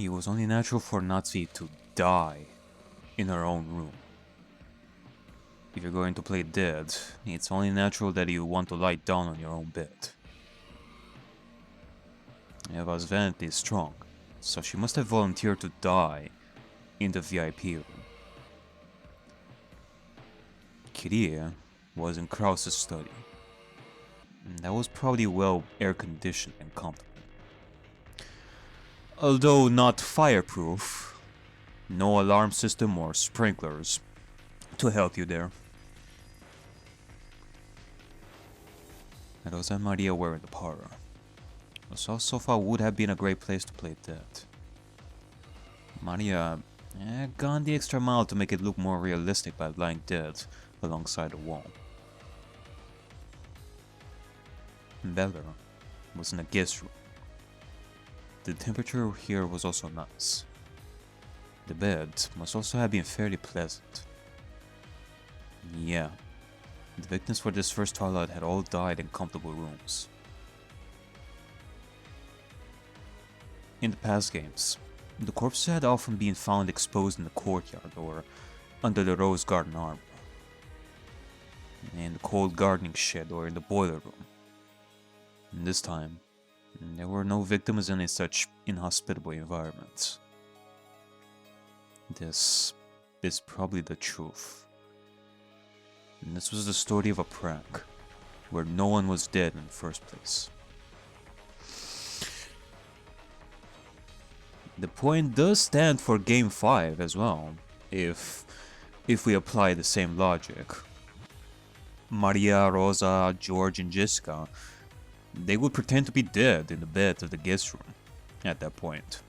It was only natural for Natsuki to die in her own room. If you're going to play dead, it's only natural that you want to lie down on your own bed. Eva's vanity is strong, so she must have volunteered to die in the VIP room. Kirie was in Krause's study. That was probably well air-conditioned and comfortable. Although not fireproof, no alarm system or sprinklers to help you there. Rosa and Maria were in the parlor. The sofa would have been a great place to play dead. Maria gone the extra mile to make it look more realistic by lying dead alongside the wall. Bella was in a guest room. The temperature here was also nice. The bed must also have been fairly pleasant. Yeah, the victims for this first twilight had all died in comfortable rooms. In the past games, the corpses had often been found exposed in the courtyard or under the rose garden arbor, in the cold gardening shed or in the boiler room. And this time, there were no victims in any such inhospitable environments. This is probably the truth. And this was the story of a prank, where no one was dead in the first place. The point does stand for Game 5 as well, if we apply the same logic. Maria, Rosa, George, and Jessica, they would pretend to be dead in the bed of the guest room at that point.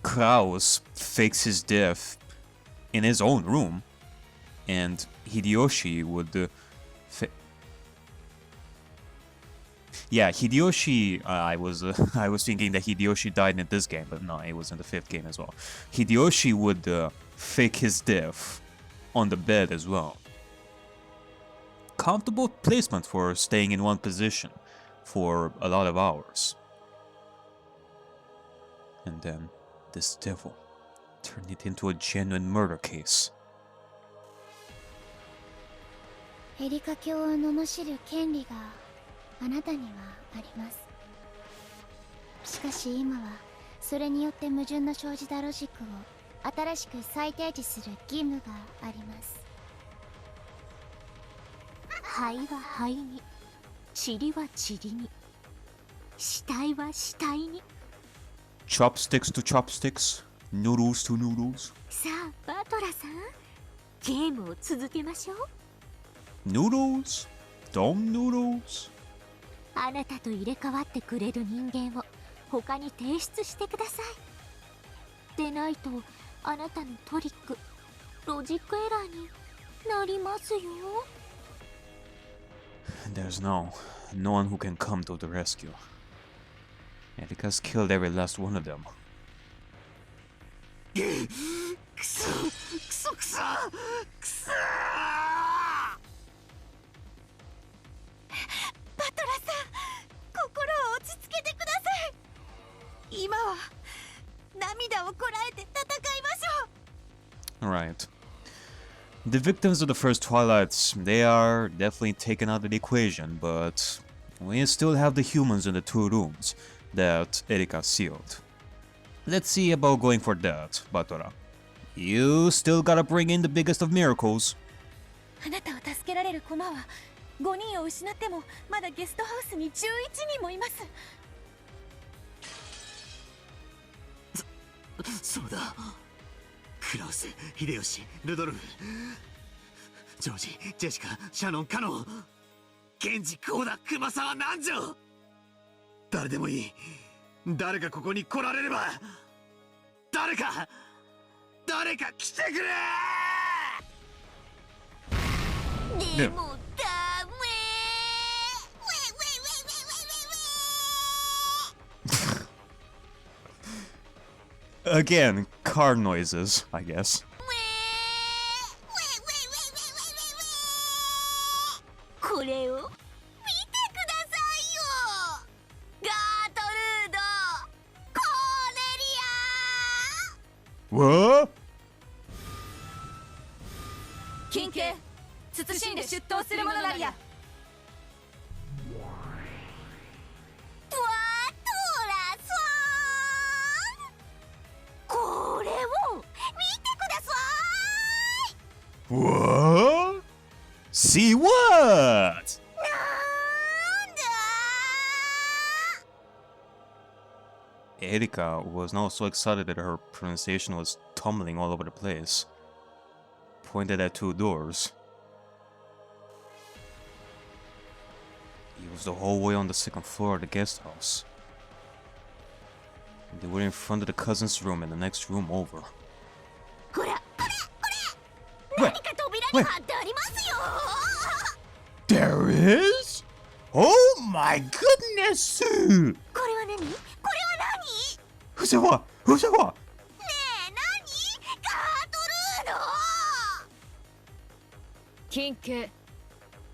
Kraus fakes his death in his own room, and Hideyoshi would Hideyoshi, I was thinking that Hideyoshi died in this game, but no, it was in the 5th game as well. Hideyoshi would fake his death on the bed as well. Comfortable placement for staying in one position for a lot of hours. And then this devil turned it into a genuine murder case. Erika 卿を罵る権利があなたにはあります。しかし今はそれによって矛盾の生じたロジックを新しく再提示する義務があります。灰は灰に、塵は塵に、死体は死体に。Chopsticks to chopsticks, noodles to noodles. さあ、バトラさん、ゲームを続けましょう。Noodles? Dumb noodles? あなたと入れ替わってくれる人間を他に提出してください。でないとあなたのトリック、ロジックエラーになりますよ。There's no one who can come to the rescue. Erika's killed every last one of them. くそくそくそくそ。バトラさん、心を落ち着けてください。今は涙をこらえて戦いましょう。 Right. The victims of the first Twilights, they are definitely taken out of the equation, but we still have the humans in the 2 rooms that Erika sealed. Let's see about going for that, Batora. You still gotta bring in the biggest of miracles. あなたを助けられる駒は5人を失ってもまだゲストハウスに11人もいます。そうだ。クラウス、秀吉、ルドルフ、ジョージ、ジェシカ、シャノン、カノン、ケンジ、コーダ、熊沢、南條。誰でもいい。誰かここに来られれば。誰か来てくれ。でもダメ。Again, car noises, I guess. これを見てくださいよ。ガートルード、コーネリア What? 金系慎んで出頭するものなりや。わとらさーん、これを見てください。 What? See what? なんだ Erika was now so excited that her pronunciation was tumbling all over the place. Pointed at two doors. It was the whole way on the second floor of the guest house. They were in front of the cousin's room and the next room over. これ何か扉に貼ってありますよ。 There is? Oh my goodness! これは何？これは何？ Who's that? What? Who's that? What? ねえ何？ガートルード。金系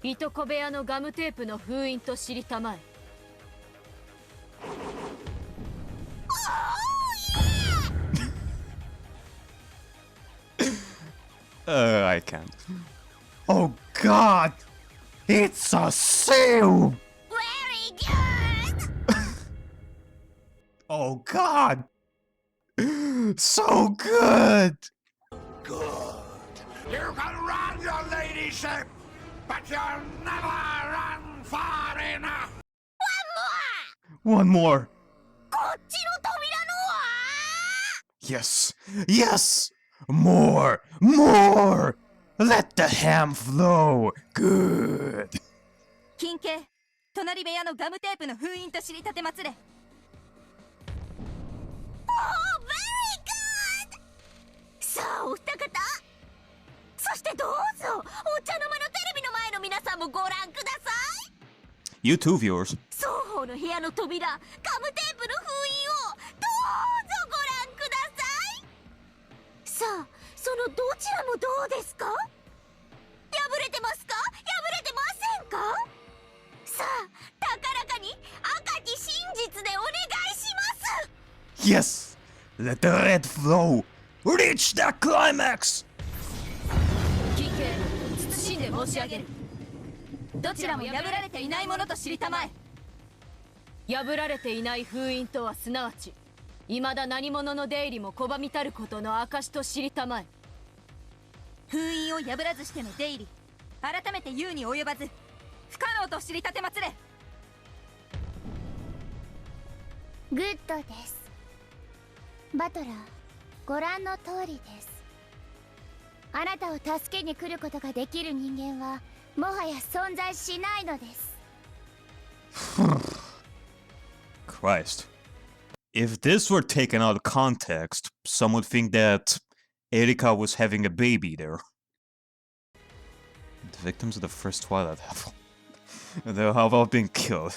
いとこ部屋のガムテープの封印と知りたまえ。 I can't. Oh god! It's a seal! Very good. Oh god! So good! Good. You can run, your ladyship, but you'll never run far enough. One more! こっちの扉のは？ Yes! Yes! More! More! Let the ham flow! Good! 金系隣部屋のガムテープの封印と知りたてまつれ。Oh, very good. さあお二方、そしてどうぞお茶の間のテレビの前の皆さんもご覧ください。 You too, viewers. 双方の部屋の扉、ガムテープの封印をどうぞご覧ください。さあ、そのどちらもどうですか？破れてますか？破れてませんか？さあ、高らかに赤き真実でお願いします。 Yes! Let the red flow! Reach the climax! 金系慎んで申し上げる。どちらも破られていないものと知りたまえ。破られていない封印とはすなわち未だ何者の出入りも拒みたることの証と知りたまえ。封印を破らずしての出入り、改めて言うに及ばず不可能と知りたてまつれ。グッドです。バトラー、ご覧の通りです。あなたを助けに来ることができる人間はもはや存在しないのです。Christ. If this were taken out of context, some would think that Erika was having a baby there. The victims of the first Twilight have all been killed.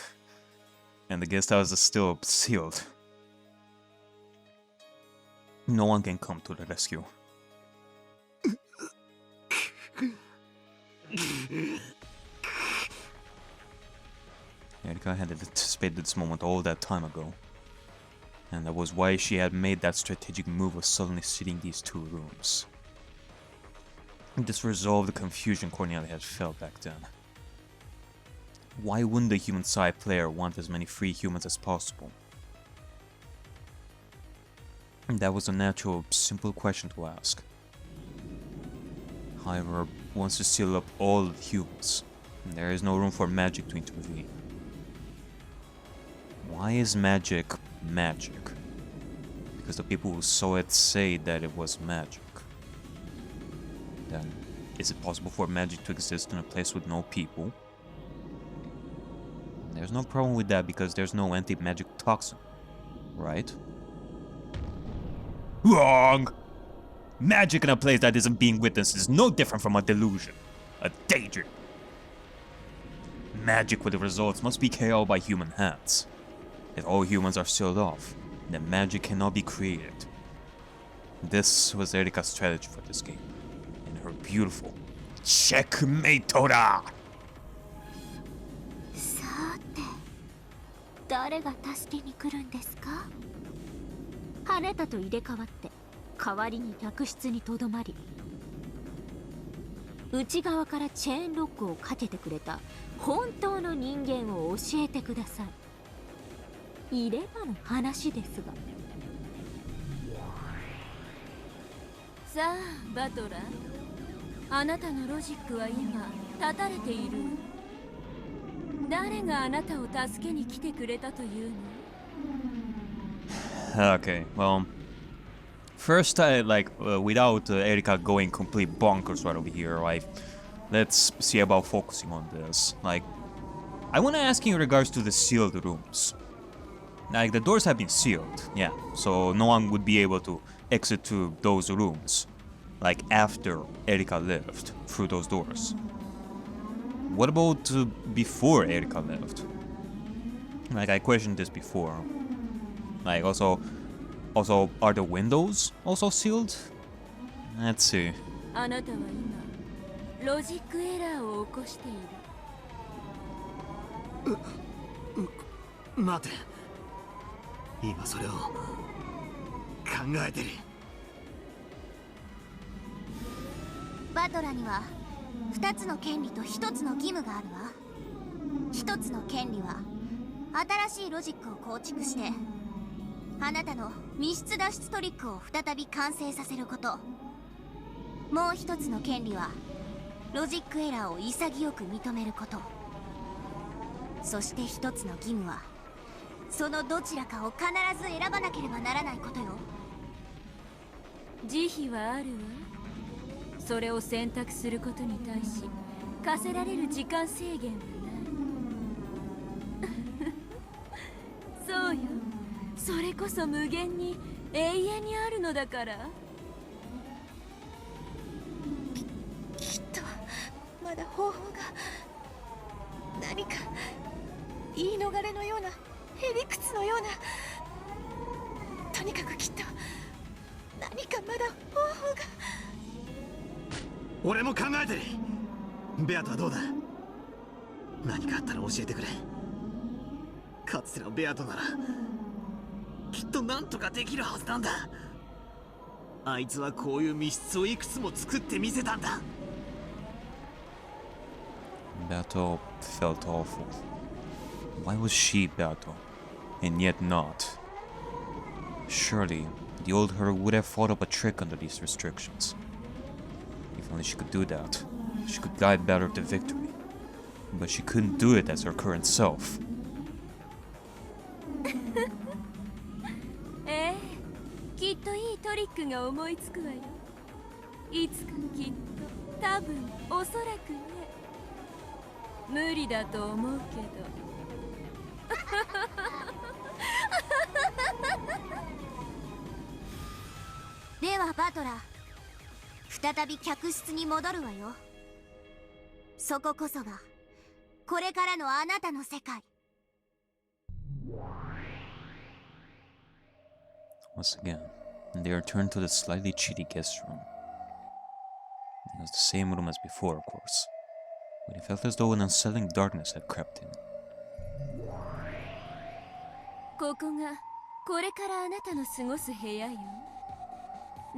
And the guest house is still sealed. No one can come to the rescue. Erika had anticipated this moment all that time ago. And that was why she had made that strategic move of suddenly sitting these two rooms. This resolved the confusion Cornelia had felt back then. Why wouldn't the human side player want as many free humans as possible? And that was a natural, simple question to ask. However, once you seal up all the humans, there is no room for magic to intervene. Why is magic magic? Because the people who saw it say that it was magic. Then, is it possible for magic to exist in a place with no people? There's no problem with that because there's no anti-magic toxin, right? Wrong! Magic in a place that isn't being witnessed is no different from a delusion, a daydream. Magic with the results must be carried out by human hands. If all humans are sealed off, then magic cannot be created. This was Erika's strategy for this game, and her beautiful checkmate da! さて誰が助けに来るんですか？あなたと入れ替わって代わりに客室にとどまり、内側からチェーンロックをかけてくれた本当の人間を教えてください。いればの話ですが。さあバトラー、あなたのロジックは今断たれている。誰があなたを助けに来てくれたというの？ Okay, well, first without Erika going complete bonkers right over here, let's see about focusing on this. Like, I want to ask you in regards to the sealed rooms. Like, the doors have been sealed, yeah, so no one would be able to exit to those rooms, like after Erika left through those doors. What about before Erika left? Like, I questioned this before. Like, also, are the windows also sealed? Let's see. あなたは今ロジックエラーを起こしている。待て、今それを考えてる。バトラには2つの権利と1つの義務があるわ。1つの権利は新しいロジックを構築してあなたの密室脱出トリックを再び完成させること。もう一つの権利はロジックエラーを潔く認めること。そして一つの義務はそのどちらかを必ず選ばなければならないことよ。慈悲はあるわ。それを選択することに対し課せられる時間制限はない。そうよ、それこそ無限に永遠にあるのだから。きっとまだ方法が、何か言い逃れのような、へりくつのような、とにかくきっと何かまだ方法が。俺も考えてる。ベアトはどうだ？何かあったら教えてくれ。かつてのベアトならきっと何とかできるはずなんだ。あいつはこういう密室をいくつも作ってみせたんだ。Beato felt awful. Why was she Beato, and yet not? Surely, the old her would have thought up a trick under these restrictions. If only she could do that, she could guide Beato to victory. But she couldn't do it as her current self. ええ、きっといいトリックが思いつくわよ。いつかきっと、多分、おそらくね。無理だと思うけど。ではバトラー、再び客室に戻るわよ。そここそがこれからのあなたの世界。Once again, they returned to the slightly cheaty guest room. It was the same room as before, of course, but it felt as though an unsettling darkness had crept in. ここがこれからあなたの過ごす部屋よ。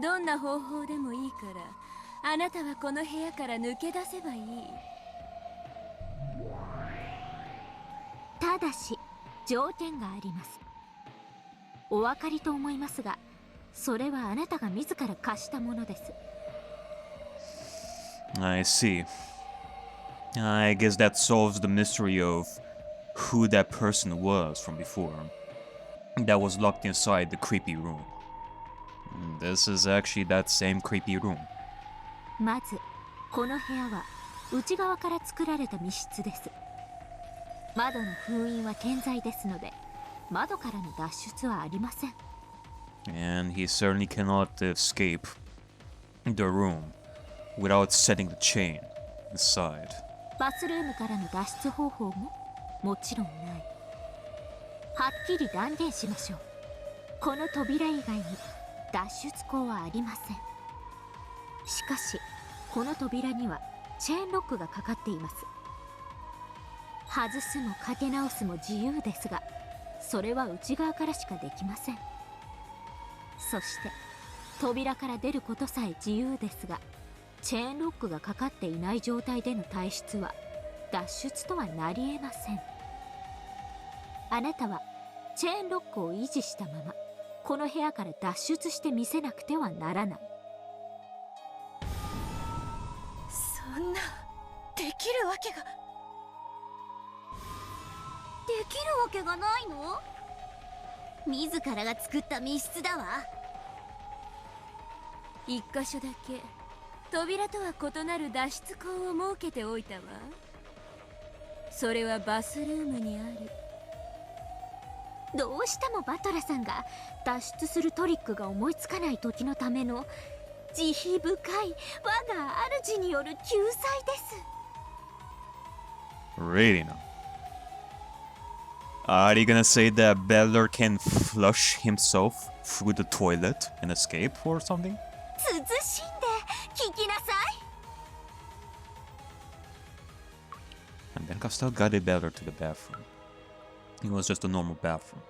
どんな方法でもいいから、あなたはこの部屋から抜け出せばいい。ただし条件があります。お分かりと思いますが、それはあなたが自ら貸したものです。 I see. I guess that solves the mystery of who that person was from before. That was locked inside the creepy room. This is actually that same creepy room. まずこの部屋は内側から作られた密室です。窓の封印は健在ですので、窓からの脱出はありません。 And he certainly cannot escape the room without setting the chain inside. バスルームからの脱出方法ももちろんない。はっきり断言しましょう。この扉以外に脱出口はありません。しかしこの扉にはチェーンロックがかかっています。外すもかけ直すも自由ですが、それは内側からしかできません。そして扉から出ることさえ自由ですが、チェーンロックがかかっていない状態での退出は脱出とはなり得ません。あなたはチェーンロックを維持したままこの部屋から脱出してみせなくてはならない。そんなできるわけが。できるわけがないの？自らが作った密室だわ。一箇所だけ扉とは異なる脱出口を設けておいたわ。それはバスルームにある。どうしてもバトラさんが脱出するトリックが思いつかない時のための慈悲深い我が主による救済です。 Really now? Are you gonna say that Beller can flush himself through the toilet and escape or something? 慎んで聞きなさい。 And then Castel guided Beller to the bathroom. It was just a normal bathroom.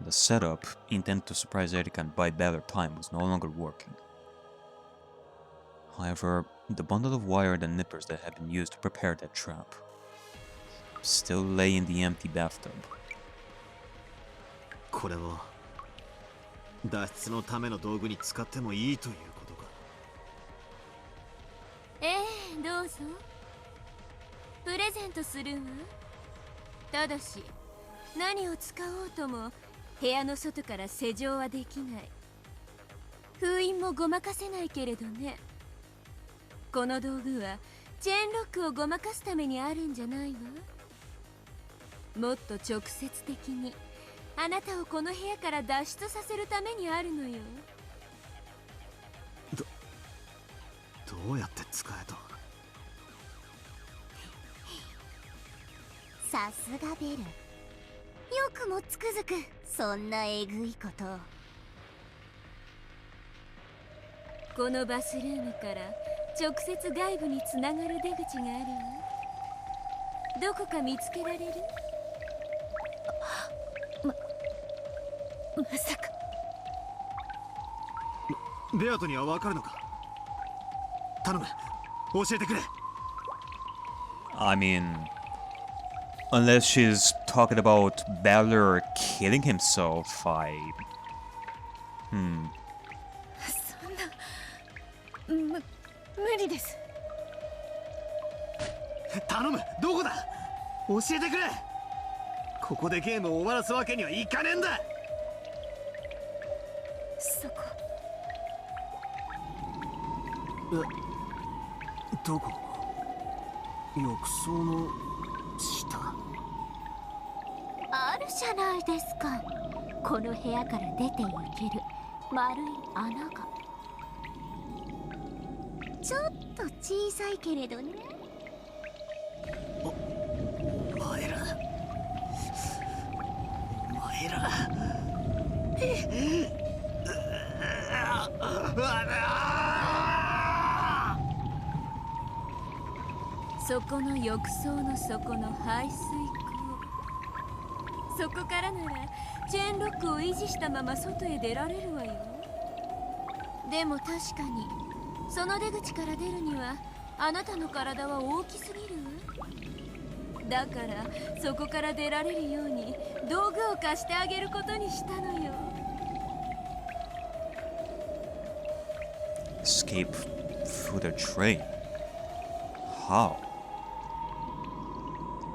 The setup, intended to surprise Erika and buy Beller time, was no longer working. However, the bundle of wire and nippers that had been used to prepare that trap still lay in the empty bathtub. これを脱出のための道具に使ってもいいということか。どうぞ。プレゼントするわ。ただし何を使おうとも部屋の外から施錠はできない。封印もごまかせないけれどね。この道具はチェーンロックをごまかすためにあるんじゃないわ。もっと直接的にあなたをこの部屋から脱出させるためにあるのよ。どうやって使えと。さすがベル、よくもつくづくそんなえぐいことを。このバスルームから直接外部につながる出口があるわ。どこか見つけられる？まさかベアトには分かるのか。頼む、教えてくれ。 I mean, unless she's talking about Beller killing himself, I... そんな無理です。頼む、どこだ、教えてくれ。ここでゲームを終わらすわけにはいかねえんだ。そこ。どこ？浴槽の下？あるじゃないですか。この部屋から出て行ける丸い穴が。ちょっと小さいけれどね。お前らそこの浴槽の底の排水口。そこからならチェーンロックを維持したまま外へ出られるわよ。でも確かにその出口から出るにはあなたの体は大きすぎるわ。だからそこから出られるように道具を貸してあげることにしたのよ。Escape through the drain? How?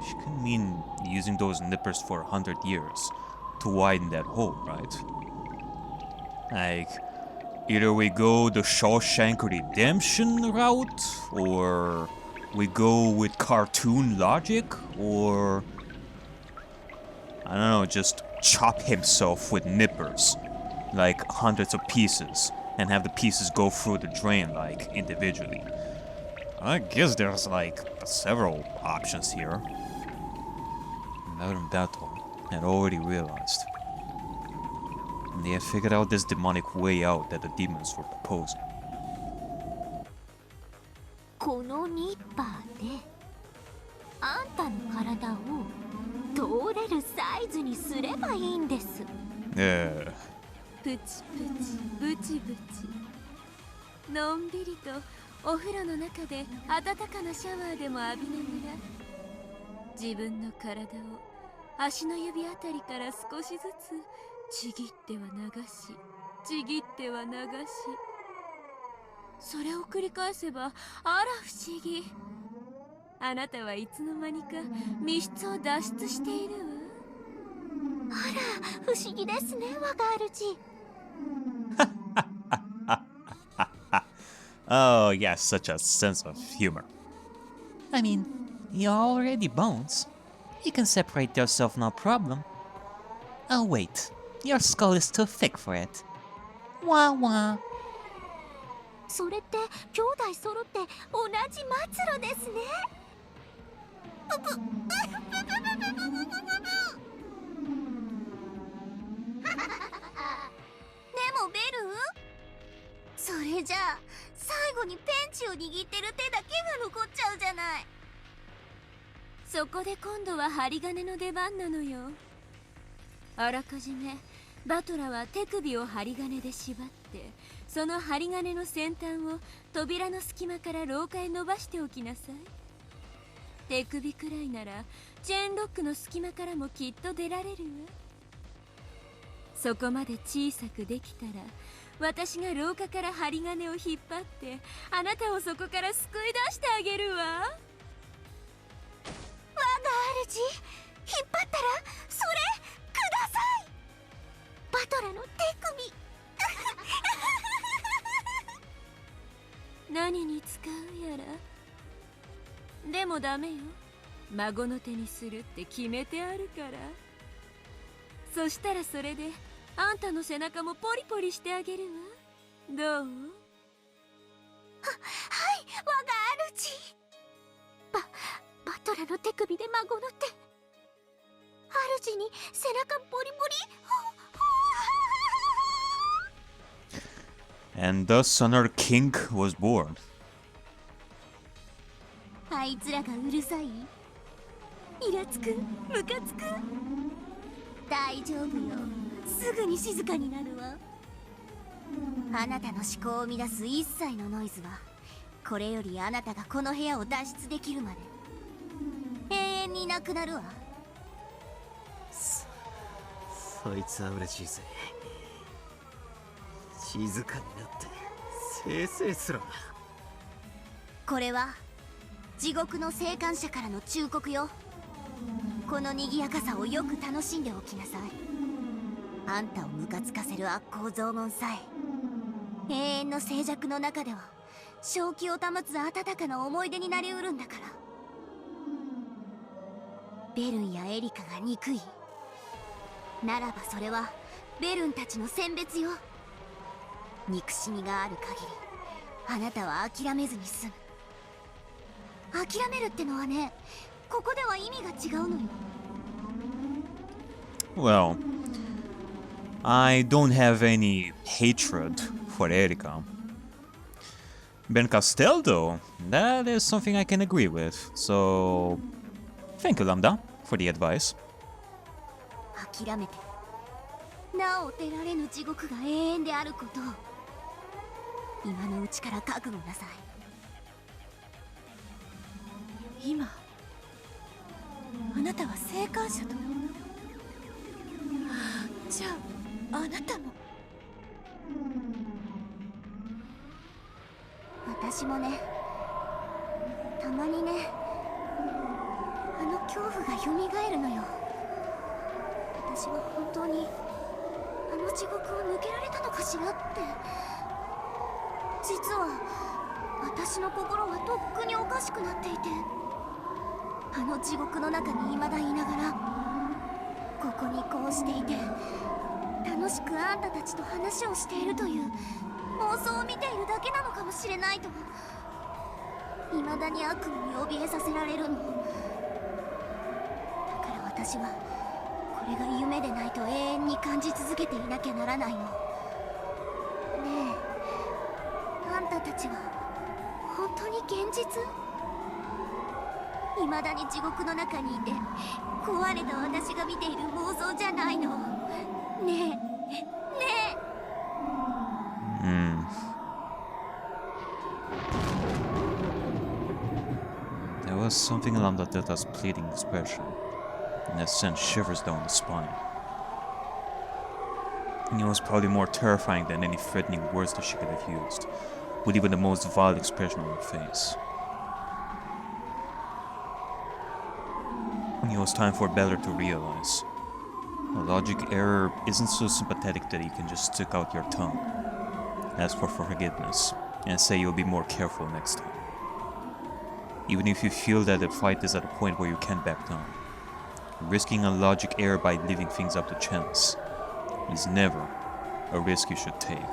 She could mean using those nippers for 100 years to widen that hole, right? Like, either we go the Shawshank Redemption route, or we go with cartoon logic, or I don't know, just chop himself with nippers, like hundreds of pieces, and have the pieces go through the drain, like, individually. I guess there's, like, several options here. Modern Battle had already realized. And they had figured out this demonic way out that the demons were proposing. このニッパーであんたの体を通れるサイズにすればいいんです。Yeah. プチプチブチブチのんびりとお風呂の中で温かなシャワーでも浴びながら自分の体を足の指あたりから少しずつちぎっては流しちぎっては流し、それを繰り返せばあら不思議、あなたはいつの間にか密室を脱出しているわ。あら不思議ですね、我が主。Oh, yes, such a sense of humor. I mean, you're already bones. You can separate yourself no problem. Oh wait, your skull is too thick for it. Wah wah. それって兄弟揃って同じ末路ですね。でもベル、それじゃあ最後にペンチを握ってる手だけが残っちゃうじゃない。そこで今度は針金の出番なのよ。あらかじめバトラは手首を針金で縛って、その針金の先端を扉の隙間から廊下へ伸ばしておきなさい。手首くらいならチェーンロックの隙間からもきっと出られるわ。そこまで小さくできたら私が廊下から針金を引っ張ってあなたをそこから救い出してあげるわ。我が主、引っ張ったらそれください。バトラの手首。何に使うやら。でもダメよ、孫の手にするって決めてあるから。そしたらそれであんたの背中もポリポリしてあげるわ。どう？はい、我が主。バトラの手首で孫の手。主に背中ポリポリ。And thus another king was born. あいつらがうるさい？イラつく？ムカつく？大丈夫よ、すぐに静かになるわ。あなたの思考を乱す一切のノイズはこれよりあなたがこの部屋を脱出できるまで永遠になくなるわ。そいつは嬉しいぜ。静かになってせいせいすらな。これは地獄の生還者からの忠告よ。この賑やかさをよく楽しんでおきなさい。あんたをムカつかせる悪行雑言さえ永遠の静寂の中では正気を保つ温かな思い出になりうるんだから。ベルンやエリカが憎いならばそれはベルンたちの選別よ。憎しみがある限りあなたは諦めずに済む。諦めるってのはね、ここでは意味が違うのよ。 Well, I don't have any hatred for Erika. Ben Castel, though, that is something I can agree with. So, thank you, Lambda, for the advice. 諦めてなお出られぬ地獄が永遠であることを今のうちから覚悟なさい。今あなたは生還者と。じゃああなたも。私もね、たまにね、あの恐怖が蘇るのよ。私は本当にあの地獄を抜けられたのかしらって。実は私の心はとっくにおかしくなっていて、あの地獄の中に未だいながらここにこうしていて楽しくあんたたちと話をしているという妄想を見ているだけなのかもしれないと未だに悪夢に怯えさせられるの。だから私はこれが夢でないと永遠に感じ続けていなきゃならないの。ねえ、あんたたちは本当に現実？未だに地獄の中にいて壊れた私が見ている妄想じゃないの。ねえねえ。was something along the Delta's pleading expression, and that sent shivers down the spine. And it was probably more terrifying than any threatening words that she could have used, with even the most vile expression on her face. And it was time for Beller to realize a logic error isn't so sympathetic that you can just stick out your tongue, ask for forgiveness, and say you'll be more careful next time. Even if you feel that the fight is at a point where you can't back down, risking a logic error by leaving things up to chance is never a risk you should take.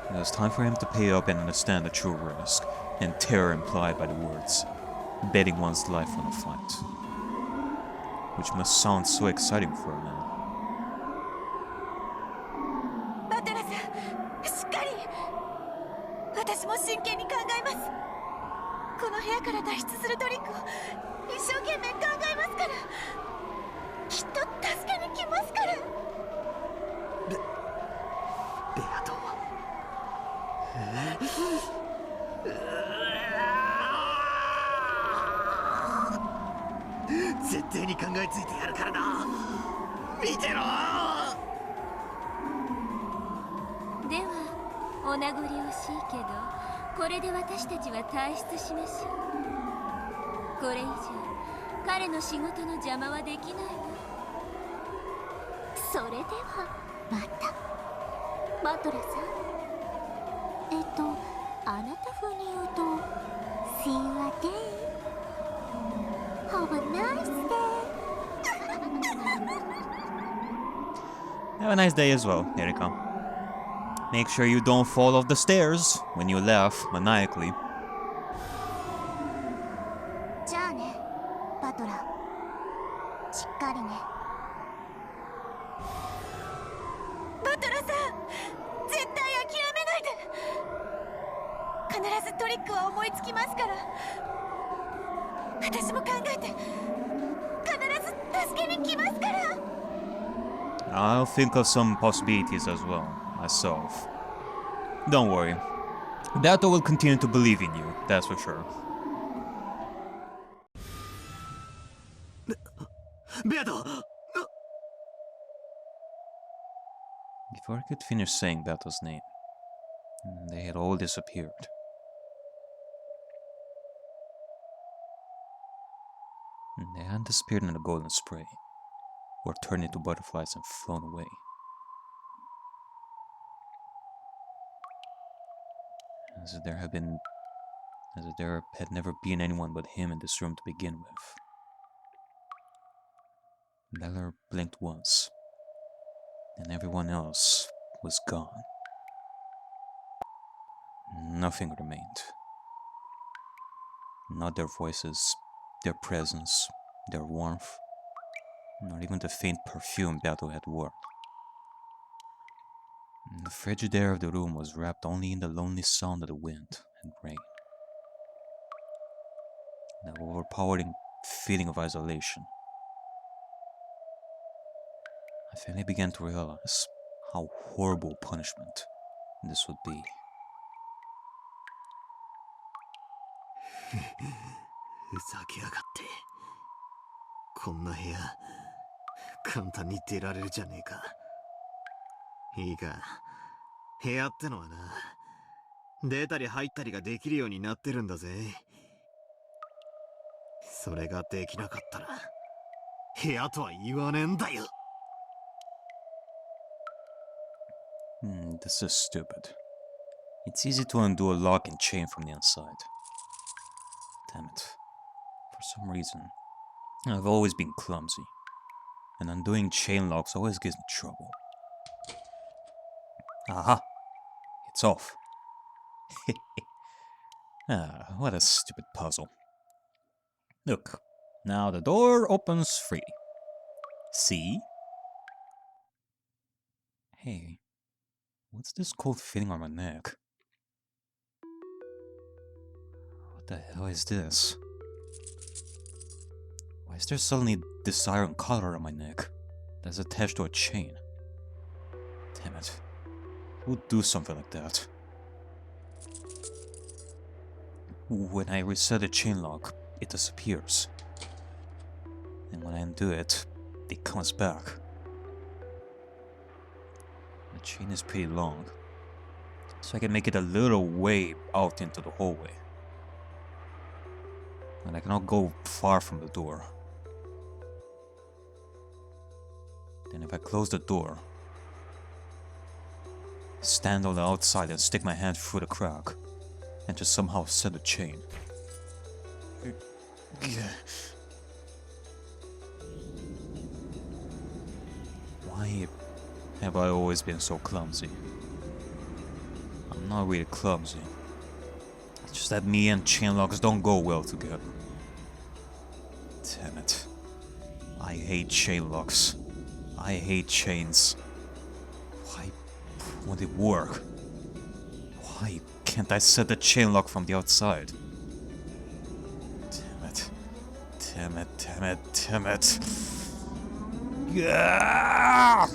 It was time for him to pay up and understand the true risk and terror implied by the words, betting one's life on a fight. Which must sound so exciting for a man. バトラさん、しっかり。私も真剣に考えます。この部屋から脱出するトリックを一生懸命考えますから。きっと助けに来ますから。ベアト。絶対に考えついてやるからな。見てろ。ではお名残惜しいけど、これで私たちは退出しましょう。これ以上彼の仕事の邪魔はできないわ。それではまた。バトラさん、あなた風に言うと See you again. Have a nice day. Have a nice day as well, Erika. Make sure you don't fall off the stairs when you laugh maniacally. じゃあね、バトラー。しっかりね。バトラさん、絶対諦めないで。必ずトリックは思いつきますから。私も考えて、必ず助けに来ますから。I'll think of some possibilities as well, myself. Don't worry. Dato will continue to believe in you, that's for sure. ベアト。 Before I could finish saying Dato's name, they had all disappeared. They had disappeared in the golden spray, or turned into butterflies and flown away. As if there had never been anyone but him in this room to begin with. Beller blinked once, and everyone else was gone. Nothing remained. Not their voices, their presence, their warmth, not even the faint perfume Dato had worn. The frigid air of the room was wrapped only in the lonely sound of the wind and rain. That overpowering feeling of isolation. I finally began to realize how horrible punishment this would be. ふざけやがって。こんな部屋簡単に出られるじゃねえか。いいか、部屋ってのはな、出たり入ったりができるようになってるんだぜ。それができなかったら部屋とは言わねえんだよ。This is stupid. It's easy to undo a lock and chain from the inside. Damn it. For some reason, I've always been clumsy, and undoing chain locks always gives me trouble. Aha! It's off. What a stupid puzzle. Look, now the door opens freely. See? Hey, what's this cold feeling on my neck? What the hell is this? Why is there suddenly this iron collar on my neck that's attached to a chain? Damn it. Who'd do something like that? When I reset the chain lock, it disappears. And when I undo it, it comes back. The chain is pretty long, so I can make it a little way out into the hallway. And I cannot go far from the door. Then if I close the door, stand on the outside and stick my hand through the crack, and just somehow set the chain. Why have I always been so clumsy? I'm not really clumsy. It's just that me and chain locks don't go well together. Damn it. I hate chain locks. I hate chains. Why won't it work? Why can't I set the chain lock from the outside? Damn it. Damn it, damn it, damn it. Yeah!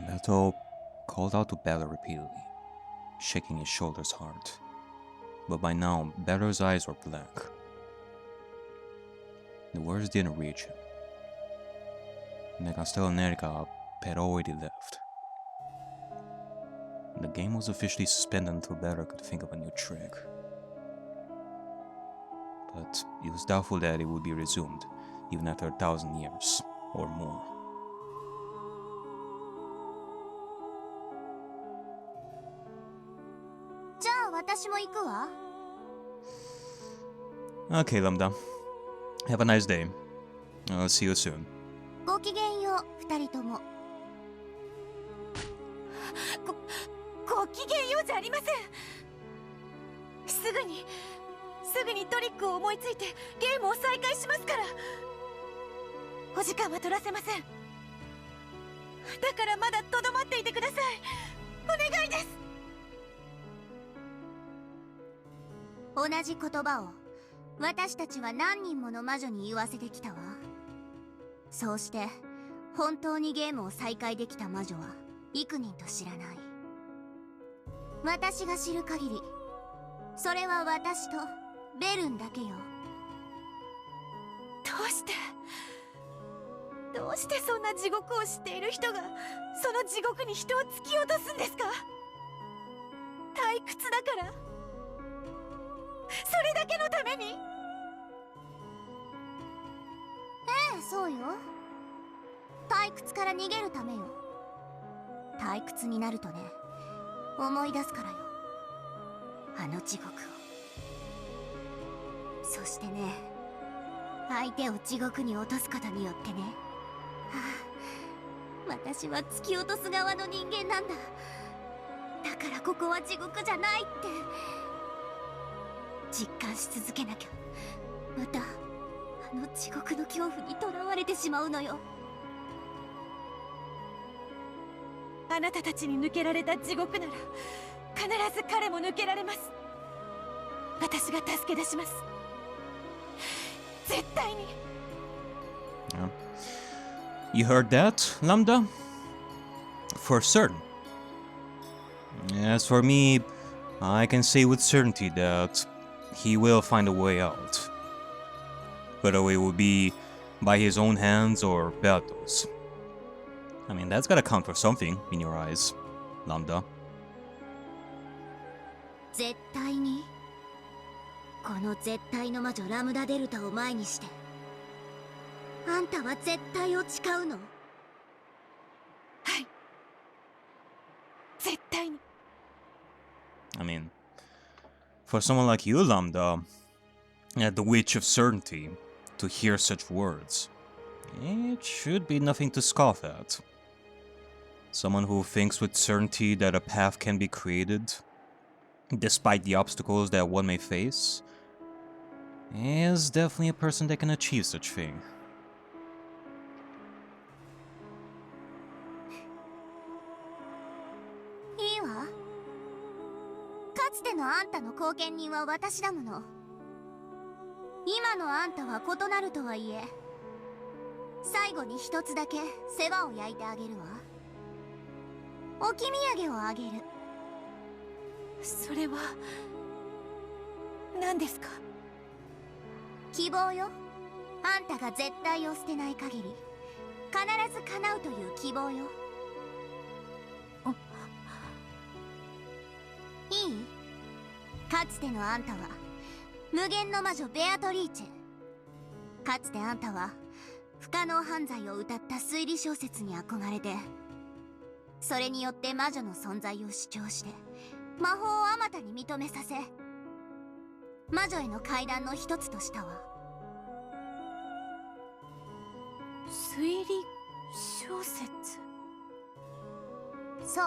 Leto called out to Bella repeatedly, shaking his shoulders hard. But by now, Bella's eyes were blank. The words didn't reach him. Nekastel and Erika had already left. The game was officially suspended until Bella could think of a new trick. But it was doubtful that it would be resumed, even after 1,000 years or more. Okay, Lambda. Have a nice day. I'll see you soon. ごきげんよう、二人とも。ごきげんようじゃありません。すぐにトリックを思いついてゲームを再開しますから。お時間は取らせません。だからまだとどまっていてください。お願いです。同じ言葉を私たちは何人もの魔女に言わせてきたわ。そうして本当にゲームを再開できた魔女は幾人と知らない。私が知る限り、それは私とベルンだけよ。どうしてそんな地獄を知っている人がその地獄に人を突き落とすんですか？退屈だから？それだけのために？ええ、そうよ。退屈から逃げるためよ。退屈になるとね、思い出すからよ。あの地獄を。そしてね、相手を地獄に落とすことによってね、私は突き落とす側の人間なんだ。だからここは地獄じゃないって実感し続けなきゃ、またあの地獄の恐怖にとらわれてしまうのよ。あなたたちに抜けられた地獄なら必ず彼も抜けられます。私が助け出します。絶対に。You heard that, Lambda? For certain. As for me, I can say with certainty that he will find a way out. Whether it will be by his own hands or Berto's. I mean, that's gotta count for something in your eyes, Lambda. 絶対に。この絶対の魔女ラムダデルタを前にして、あんたは絶対を誓うの？はい、絶対に。I mean, for someone like you, Lambda, at the Witch of Certainty, to hear such words, it should be nothing to scoff at. Someone who thinks with certainty that a path can be created, despite the obstacles that one may face, is definitely a person that can achieve such thing. いいわ。かつてのあんたの後見人は私だもの。今のあんたは異なるとはいえ、最後に一つだけ世話を焼いてあげるわ。置き土産をあげる。それは何ですか？希望よ。あんたが絶対を捨てない限り必ず叶うという希望よ。いい？かつてのあんたは無限の魔女ベアトリーチェ。かつてあんたは不可能犯罪を歌った推理小説に憧れて、それによって魔女の存在を主張して魔法をあまたに認めさせ、魔女への階段の一つとしたわ。推理小説。そう。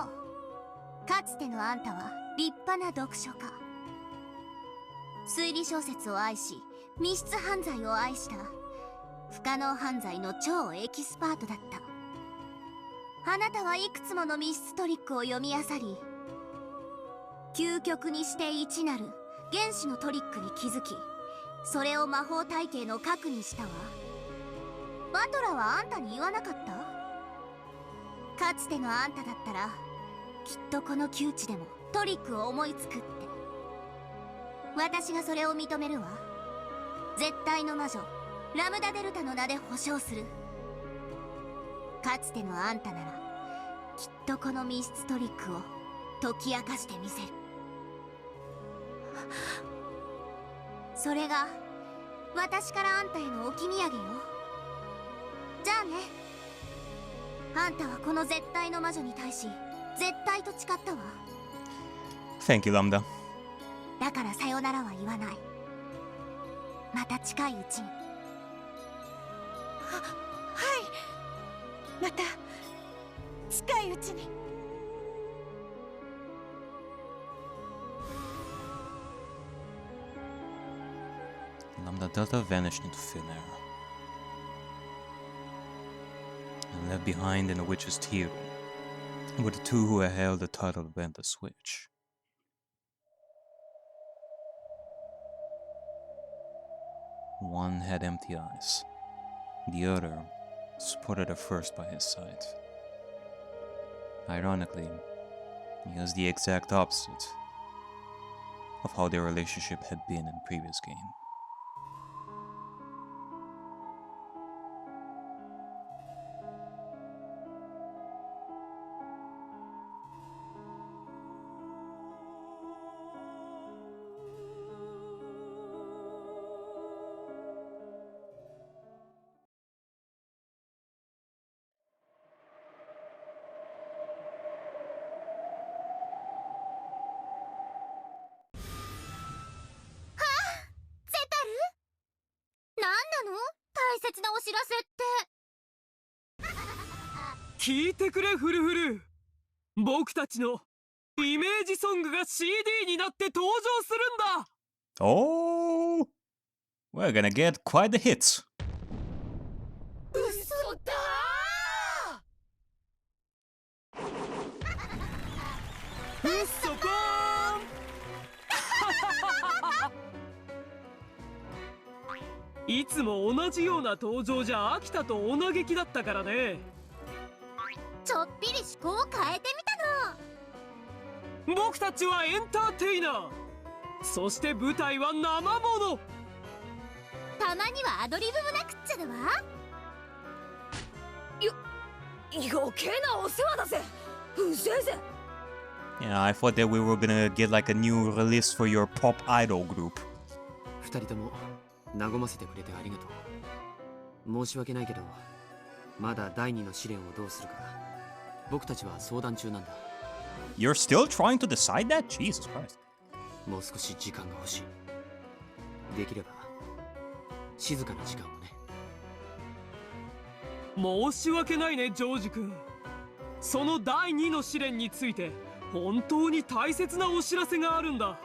かつてのあんたは立派な読書家。推理小説を愛し、密室犯罪を愛した不可能犯罪の超エキスパートだった。あなたはいくつもの密室トリックを読み漁り、究極にして一なる原始のトリックに気づき、それを魔法体系の核にしたわ。バトラはあんたに言わなかった？かつてのあんただったらきっとこの窮地でもトリックを思いつくって。私がそれを認めるわ。絶対の魔女ラムダデルタの名で保証する。かつてのあんたならきっとこの密室トリックを解き明かしてみせる。それが私からあんたへの置き土産よ。じゃあね。あんたはこの絶対の魔女に対し絶対と誓ったわ。 Thank you, Lambda. だからさよならは言わない。また近いうちに。はい。また近いうちに。Lambda Delta vanished into thin air and left behind in the witch's Chiru with the two who had held the title of Bend the Switch. One had empty eyes, the other supported at first by his side. Ironically, he was the exact opposite of how their relationship had been in the previous game.聞いてくれフルフル。僕たちのイメージソングが CD になって登場するんだ。Oh, we're gonna get quite the hits. 嘘だー。嘘ぽーん。いつも同じような登場じゃ飽きたとお嘆きだったからね。ちょっぴり思考を変えてみたの。僕たちはエンターテイナー、そして舞台は生もの。たまにはアドリブもなくっちゃだわ。余計なお世話だぜ。うぜえぜ。Yeah, I thought that we were gonna get like a new release for your pop idol group. 二人とも和ませてくれてありがとう。申し訳ないけど、まだ第二の試練をどうするか僕たちは相談中なんだ。You're still trying to decide that? Jesus Christ. もう少し時間が欲しい。できれば静かな時間をね。申し訳ないねジョージ君。その第2の試練について本当に大切なお知らせがあるんだ。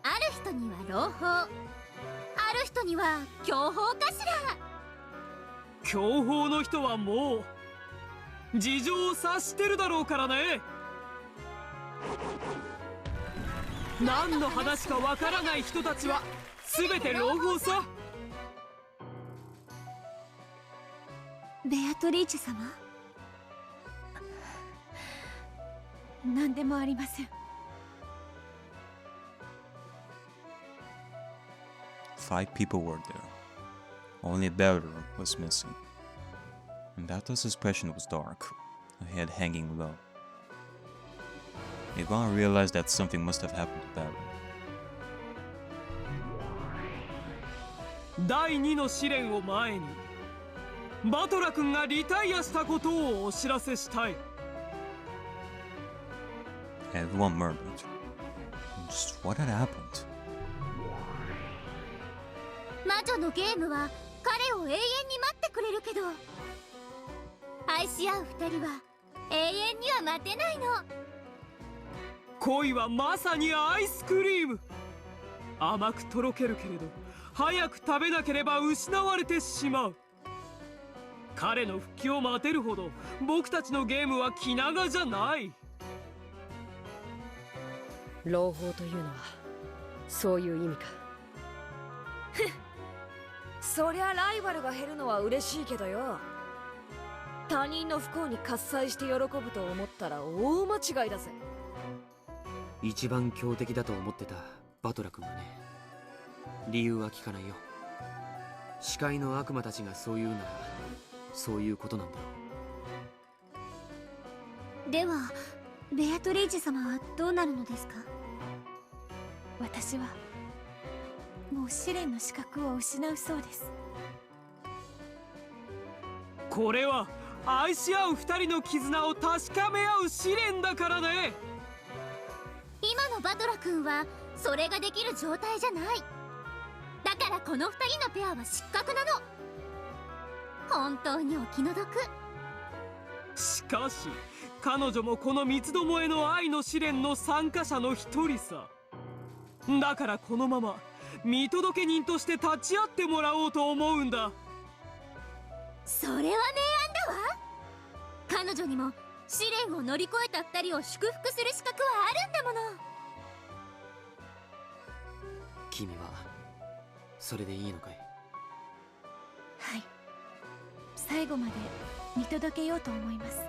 ある人には朗報、ある人には強報かしら。強報の人はもう事情を察してるだろうからね。何の話かわからない人たちは全て朗報さ。ベアトリーチェ様、何でもありません。5 people were there. Only Better was missing. And Bato's expression was dark, her head hanging low. Ivan realized that something must have happened to Bato. 第2の試練を前にバトラ君がリタイアしたことをお知らせしたい。 Everyone murmured. Just what had happened? 魔女のゲームは彼を永遠に待ってくれるけど、愛し合う二人は永遠には待てないの。恋はまさにアイスクリーム。甘くとろけるけれど早く食べなければ失われてしまう。彼の復帰を待てるほど僕たちのゲームは気長じゃない。朗報というのはそういう意味か。そりゃライバルが減るのは嬉しいけどよ、他人の不幸に喝采して喜ぶと思ったら大間違いだぜ。一番強敵だと思ってたバトラ君がね。理由は聞かないよ。視界の悪魔たちがそう言うならそういうことなんだろう。ではベアトリーチェ様はどうなるのですか？私はもう試練の資格を失うそうです。これは愛し合う二人の絆を確かめ合う試練だからね。今のバトラ君はそれができる状態じゃない。だからこの二人のペアは失格なの。本当にお気の毒。しかし彼女もこの三つどもえの愛の試練の参加者の一人さ。だからこのまま見届け人として立ち会ってもらおうと思うんだ。それは明暗だわ。彼女にも試練を乗り越えた二人を祝福する資格はあるんだもの。君はそれでいいのかい？はい、最後まで見届けようと思います。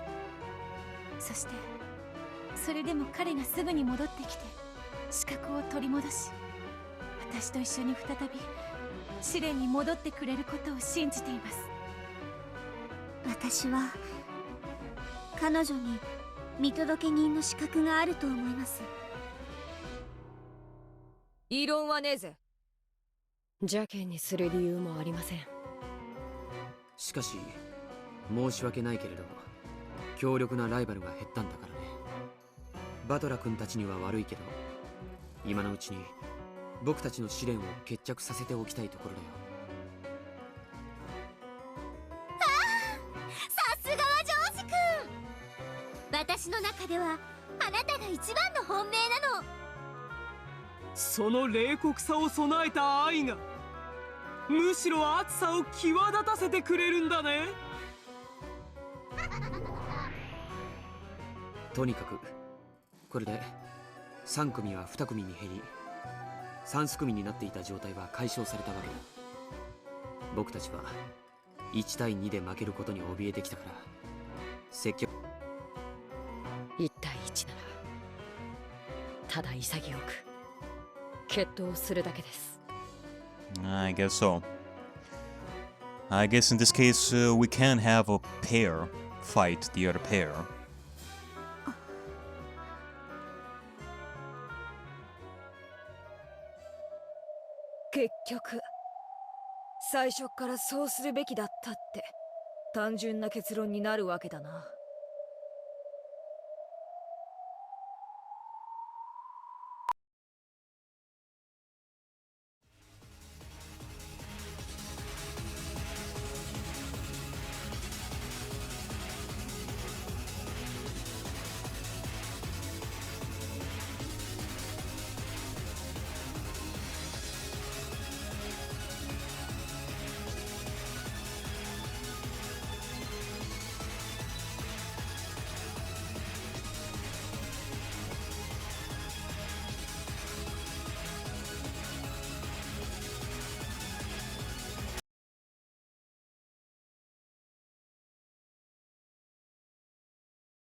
そしてそれでも彼がすぐに戻ってきて資格を取り戻し、私と一緒に再び試練に戻ってくれることを信じています。私は彼女に見届け人の資格があると思います。異論はねえぜ。邪険にする理由もありません。しかし申し訳ないけれど強力なライバルが減ったんだからね。バトラ君たちには悪いけど今のうちに僕たちの試練を決着させておきたいところだよ。さすがはジョージ君。私の中ではあなたが一番の本命なの。その冷酷さを備えた愛がむしろ熱さを際立たせてくれるんだね。とにかくこれで3組は2組に減り3組になっていた状態は解消されたわけだ。僕たちは1対2で負けることに怯えてきたから積極1対1ならただ潔く決闘するだけです。 I guess so. I guess in this case, we can have a pair fight the other pair. 結局最初からそうするべきだったって単純な結論になるわけだな。